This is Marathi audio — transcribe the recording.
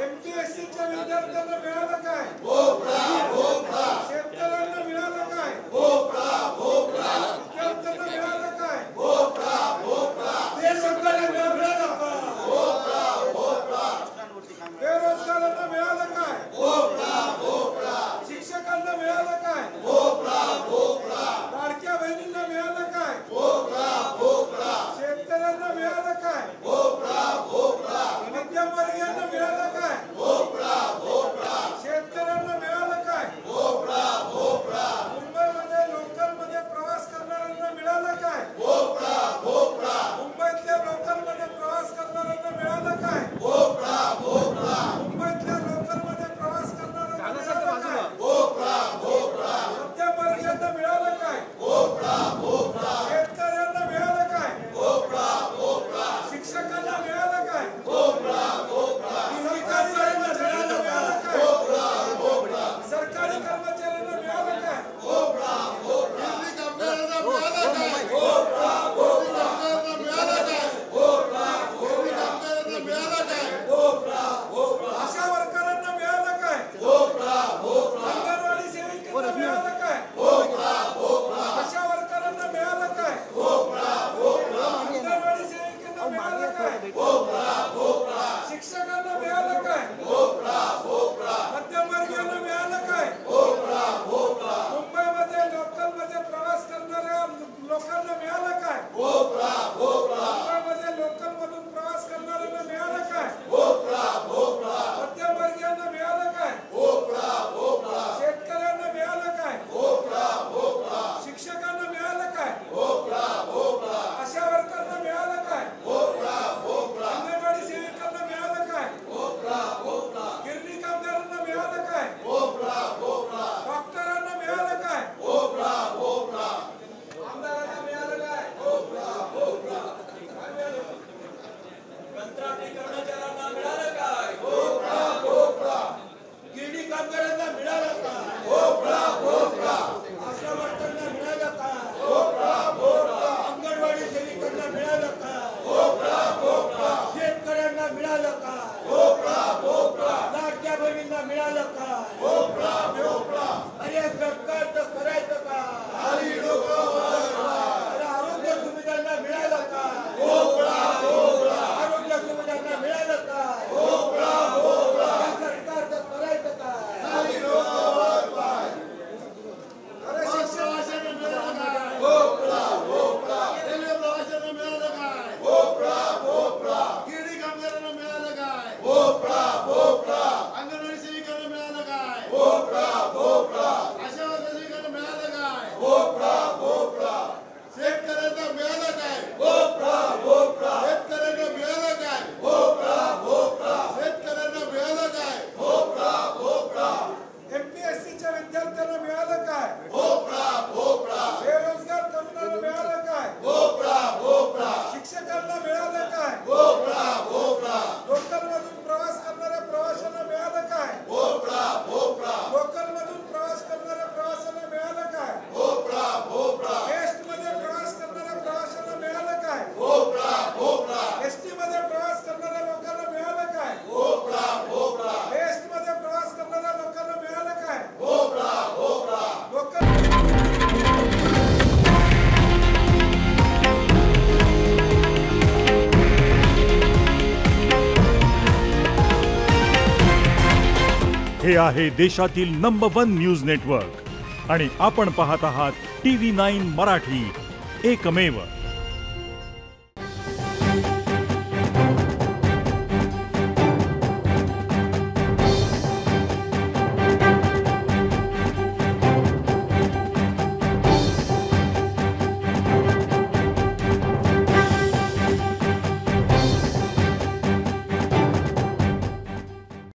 एमपीएससीच्या विद्यार्थ्यांना मिळालं काय? शेतकऱ्यांना मिळालं काय? विद्यार्थ्यांना मिळालं काय? शेतकऱ्यांना मिळालं काय? बेरोजगारांना मिळालं काय? शिक्षकांना मिळालं काय? लाडक्या बहिणींना मिळालं काय? शेतकऱ्यांना मिळालं काय? मध्यमवर्गीयांना मिळालं काय? शेतकऱ्यांना मिळालं काय? मुंबईमध्ये लोकलमध्ये प्रवास करणाऱ्यांना मिळालं काय? मुंबईतल्या लोकलमध्ये प्रवास करणाऱ्यांना मिळालं काय? मुंबईतल्या लोकलमध्ये प्रवास करणाऱ्यांना मिळालं काय? मध्यमवर्गीयांना मिळालं काय? शेतकऱ्यांना मिळालं काय? शिक्षकांना मिळालं काय? सरकारी कर्मचाऱ्यांना मिळालं काय? आशा वर्करांना मिळालं काय? अंगणवाडी सेविकांना मिळालं काय? आशा वर्करांना मिळालं काय? अंगणवाडी सेविकांना मिळालं काय? शिक्षकांना मिळालं काय? मध्यमवर्गीयांना मिळालं काय? मुंबईमध्ये लोकलमध्ये प्रवास करणाऱ्या लोकांना मिळालं काय? मुंबईमध्ये लोकलमधून प्रवास करणाऱ्यांना मिळालं काय? मध्यमवर्गीयांना मिळालं काय? शेतकऱ्यांना मिळालं काय? शिक्षकांना मिळालं काय? आशा वर्करांना मिळालं काय? अंगणवाडी सेविकांना मिळालं काय? गिरणी कामगारांना मिळालं काय? डॉक्टरांना मिळालं काय? आमदारांना मिळालं काय? कंत्राटी कर्मचाऱ्यांना मिळालं काय? गिरणी कामगारांना मिळालं काय? आशा वर्करांना मिळालं काय? अंगणवाडी सेविकांना मिळालं काय? शेतकऱ्यांना मिळालं काय? लाडक्या बहिणींना मिळालं काय? अरे सरकारचं करायचं काय? आरोग्य सुविधांना मिळालं काय? आरोग्य सुविधांना मिळालं काय? सरकारचं करायचं काय? अरे शिक्षणाला मिळालं काय? रेल्वे प्रवाशांना मिळालं काय? गिरणी कामगारांना मिळालं काय? अंगणवाडी सेविकांना मिळालं काय? आशा वर्कर सेविकांना मिळालं काय? शेतकऱ्यांना मिळालं काय? शेतकऱ्यांना मिळालं काय? शेतकऱ्यांना मिळालं काय? एमपीएससीच्या विद्यार्थ्यांना मिळालं काय? बेरोजगार तरुणांना मिळालं काय? शिक्षकांना मिळालं काय? लोकलमधून प्रवास करणाऱ्या प्रवाशांना मिळालं काय? लोकलमधून प्रवास करणाऱ्या प्रवाशांना मिळालं काय? एसटीमध्ये प्रवास करणाऱ्या प्रवाशांना मिळालं काय? एसटीमध्ये प्रवास करणाऱ्या लोकांना मिळालं काय? एसटीमध्ये प्रवास करणाऱ्या लोकांना मिळालं काय? हे आहे देशातील नंबर 1 न्यूज नेटवर्क आणि आपण पाहत आहात TV9 मराठी, एकमेव.